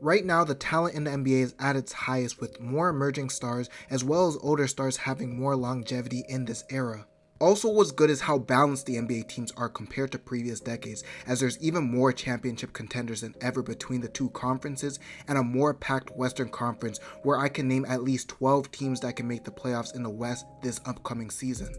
Right now, the talent in the NBA is at its highest with more emerging stars as well as older stars having more longevity in this era. Also, what's good is how balanced the NBA teams are compared to previous decades, as there's even more championship contenders than ever between the two conferences and a more packed Western Conference where I can name at least 12 teams that can make the playoffs in the West this upcoming season.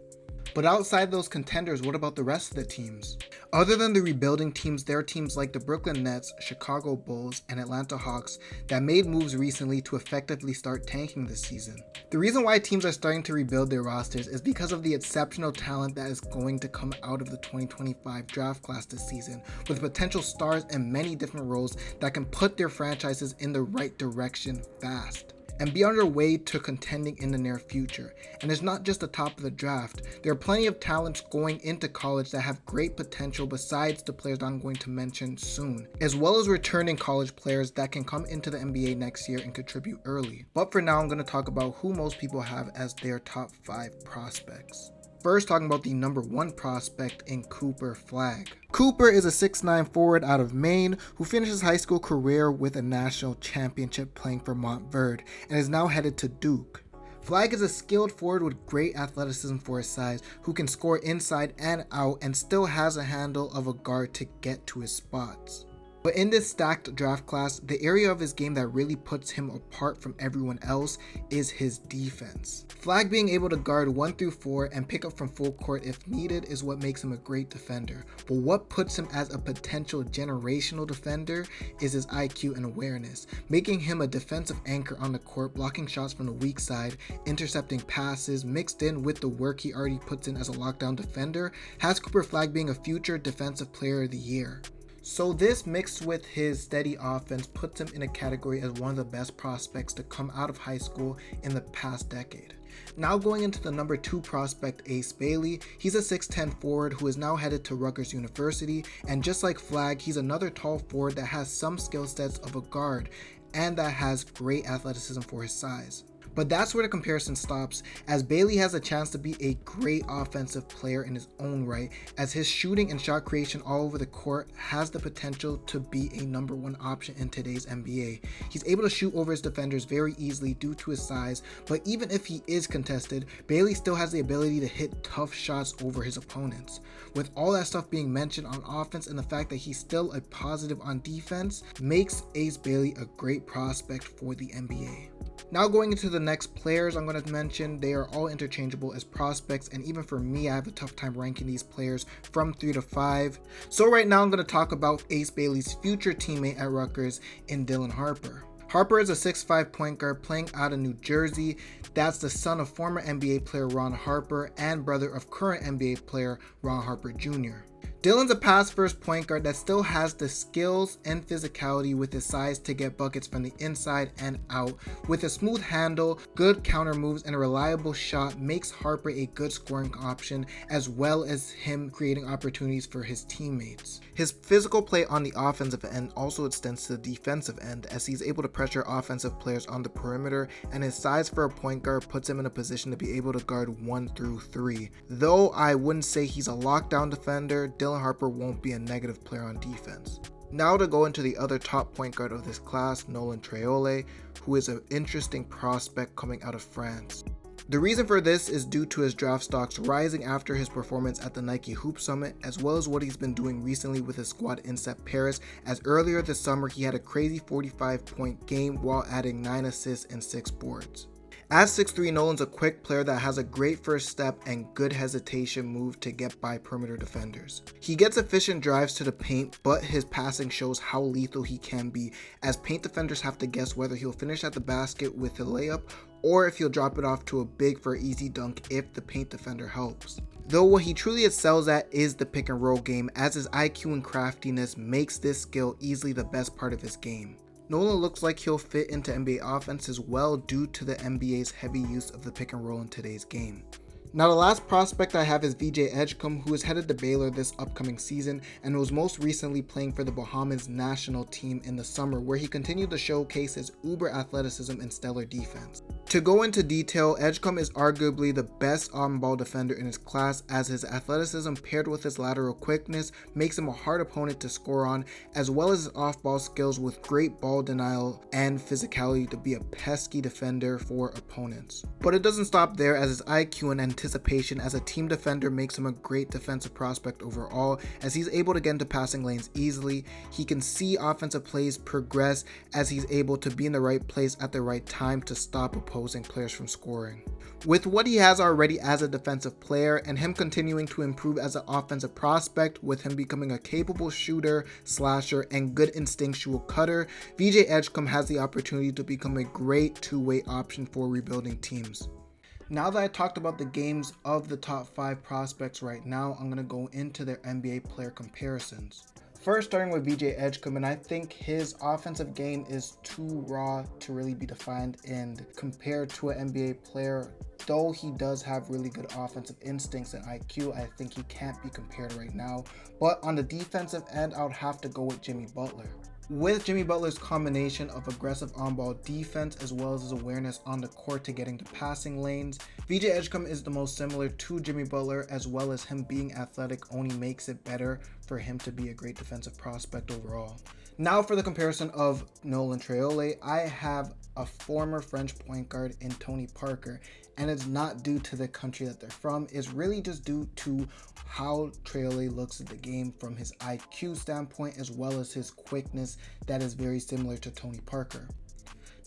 But outside those contenders, what about the rest of the teams? Other than the rebuilding teams, there are teams like the Brooklyn Nets, Chicago Bulls, and Atlanta Hawks that made moves recently to effectively start tanking this season. The reason why teams are starting to rebuild their rosters is because of the exceptional talent that is going to come out of the 2025 draft class this season, with potential stars in many different roles that can put their franchises in the right direction fast and be on their way to contending in the near future. And it's not just the top of the draft. There are plenty of talents going into college that have great potential besides the players that I'm going to mention soon, as well as returning college players that can come into the NBA next year and contribute early. But for now, I'm going to talk about who most people have as their top 5 prospects. First, talking about the number 1 prospect in Cooper Flagg. Cooper is a 6'9" forward out of Maine who finished his high school career with a national championship playing for Montverde and is now headed to Duke. Flagg is a skilled forward with great athleticism for his size who can score inside and out and still has a handle of a guard to get to his spots. But in this stacked draft class, the area of his game that really puts him apart from everyone else is his defense. Flagg being able to guard 1 through 4 and pick up from full court if needed is what makes him a great defender. But what puts him as a potential generational defender is his IQ and awareness, making him a defensive anchor on the court, blocking shots from the weak side, intercepting passes, mixed in with the work he already puts in as a lockdown defender, has Cooper Flagg being a future defensive player of the year. So this mixed with his steady offense puts him in a category as one of the best prospects to come out of high school in the past decade. Now going into the number 2 prospect, Ace Bailey. He's a 6'10" forward who is now headed to Rutgers University, and just like Flagg, he's another tall forward that has some skill sets of a guard and that has great athleticism for his size. But that's where the comparison stops, as Bailey has a chance to be a great offensive player in his own right, as his shooting and shot creation all over the court has the potential to be a number 1 option in today's NBA. He's able to shoot over his defenders very easily due to his size, but even if he is contested, Bailey still has the ability to hit tough shots over his opponents. With all that stuff being mentioned on offense and the fact that he's still a positive on defense, makes Ace Bailey a great prospect for the NBA. Now going into the next players I'm going to mention, they are all interchangeable as prospects, and even for me, I have a tough time ranking these players from 3 to 5. So right now I'm going to talk about Ace Bailey's future teammate at Rutgers in Dylan Harper. Harper is a 6'5" point guard playing out of New Jersey. That's the son of former NBA player Ron Harper and brother of current NBA player Ron Harper Jr. Dylan's a pass-first point guard that still has the skills and physicality with his size to get buckets from the inside and out. With a smooth handle, good counter moves, and a reliable shot makes Harper a good scoring option, as well as him creating opportunities for his teammates. His physical play on the offensive end also extends to the defensive end, as he's able to pressure offensive players on the perimeter, and his size for a point guard puts him in a position to be able to guard 1 through 3. Though I wouldn't say he's a lockdown defender, Dylan Harper won't be a negative player on defense. Now to go into the other top point guard of this class, Nolan Traore, who is an interesting prospect coming out of France. The reason for this is due to his draft stocks rising after his performance at the Nike Hoop Summit, as well as what he's been doing recently with his squad in Paris, as earlier this summer he had a crazy 45-point game while adding 9 assists and 6 boards. At 6'3", Nolan's a quick player that has a great first step and good hesitation move to get by perimeter defenders. He gets efficient drives to the paint, but his passing shows how lethal he can be, as paint defenders have to guess whether he'll finish at the basket with a layup or if he'll drop it off to a big for an easy dunk if the paint defender helps. Though what he truly excels at is the pick and roll game, as his IQ and craftiness makes this skill easily the best part of his game. Nolan looks like he'll fit into NBA offense as well due to the NBA's heavy use of the pick and roll in today's game. Now the last prospect I have is VJ Edgecombe, who is headed to Baylor this upcoming season and was most recently playing for the Bahamas national team in the summer, where he continued to showcase his uber athleticism and stellar defense. To go into detail, Edgecombe is arguably the best on-ball defender in his class, as his athleticism paired with his lateral quickness makes him a hard opponent to score on, as well as his off-ball skills with great ball denial and physicality to be a pesky defender for opponents. But it doesn't stop there, as his IQ and anticipation as a team defender makes him a great defensive prospect overall, as he's able to get into passing lanes easily. He can see offensive plays progress as he's able to be in the right place at the right time to stop opposing players from scoring. With what he has already as a defensive player and him continuing to improve as an offensive prospect, with him becoming a capable shooter, slasher, and good instinctual cutter, VJ Edgecombe has the opportunity to become a great two-way option for rebuilding teams. Now that I talked about the games of the top 5 prospects right now, I'm going to go into their NBA player comparisons. First, starting with VJ Edgecombe, and I think his offensive game is too raw to really be defined and compared to an NBA player. Though he does have really good offensive instincts and IQ, I think he can't be compared right now. But on the defensive end, I would have to go with Jimmy Butler. With Jimmy Butler's combination of aggressive on-ball defense as well as his awareness on the court to getting to passing lanes, VJ Edgecombe is the most similar to Jimmy Butler, as well as him being athletic only makes it better for him to be a great defensive prospect overall. Now for the comparison of Nolan Traore, I have a former French point guard in Tony Parker, and it's not due to the country that they're from, it's really just due to how Traore looks at the game from his IQ standpoint as well as his quickness that is very similar to Tony Parker.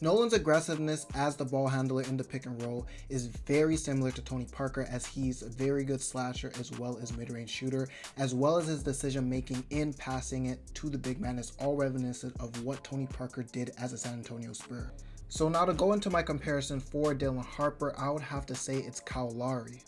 Nolan's aggressiveness as the ball handler in the pick and roll is very similar to Tony Parker, as he's a very good slasher as well as mid-range shooter, as well as his decision making in passing it to the big man is all reminiscent of what Tony Parker did as a San Antonio Spur. So now to go into my comparison for Dylan Harper, I would have to say it's Kyle Lowry.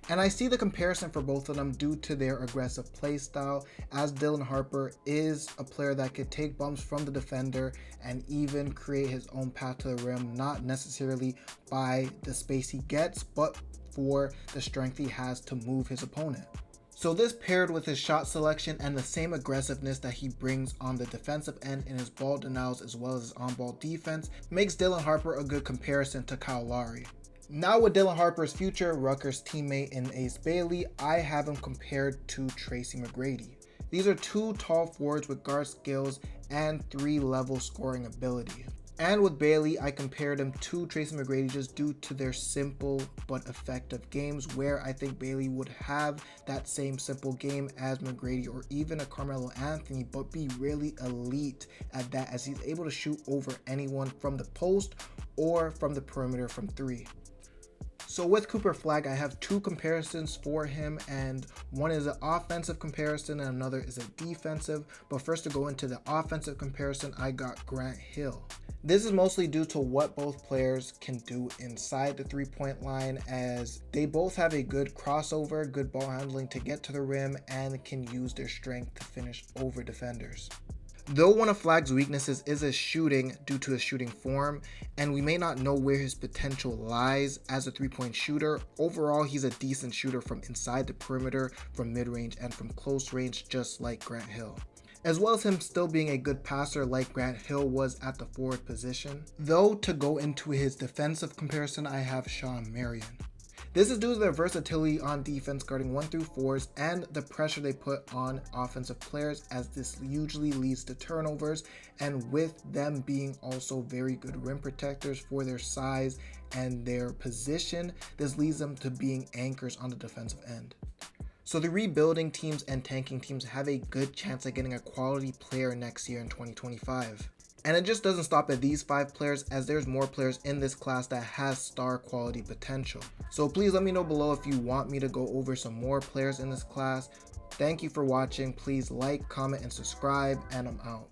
And I see the comparison for both of them due to their aggressive play style, as Dylan Harper is a player that could take bumps from the defender and even create his own path to the rim, not necessarily by the space he gets, but for the strength he has to move his opponent. So this paired with his shot selection and the same aggressiveness that he brings on the defensive end in his ball denials as well as his on-ball defense makes Dylan Harper a good comparison to Kyle Lowry. Now with Dylan Harper's future Rutgers teammate in Ace Bailey, I have him compared to Tracy McGrady. These are two tall forwards with guard skills and 3-level scoring ability. And with Bailey, I compared him to Tracy McGrady just due to their simple but effective games, where I think Bailey would have that same simple game as McGrady or even a Carmelo Anthony, but be really elite at that, as he's able to shoot over anyone from the post or from the perimeter from 3. So with Cooper Flagg, I have two comparisons for him, and one is an offensive comparison and another is a defensive. But first, to go into the offensive comparison, I got Grant Hill. This is mostly due to what both players can do inside the three-point line, as they both have a good crossover, good ball handling to get to the rim, and can use their strength to finish over defenders. Though one of Flagg's weaknesses is his shooting due to his shooting form, and we may not know where his potential lies as a three-point shooter, overall he's a decent shooter from inside the perimeter, from mid-range, and from close range, just like Grant Hill. As well as him still being a good passer like Grant Hill was at the forward position. Though to go into his defensive comparison, I have Sean Marion. This is due to their versatility on defense, guarding 1 through 4s, and the pressure they put on offensive players, as this usually leads to turnovers, and with them being also very good rim protectors for their size and their position, this leads them to being anchors on the defensive end. So the rebuilding teams and tanking teams have a good chance at getting a quality player next year in 2025. And it just doesn't stop at these 5 players, as there's more players in this class that has star quality potential. So please let me know below if you want me to go over some more players in this class. Thank you for watching. Please like, comment, and subscribe, and I'm out.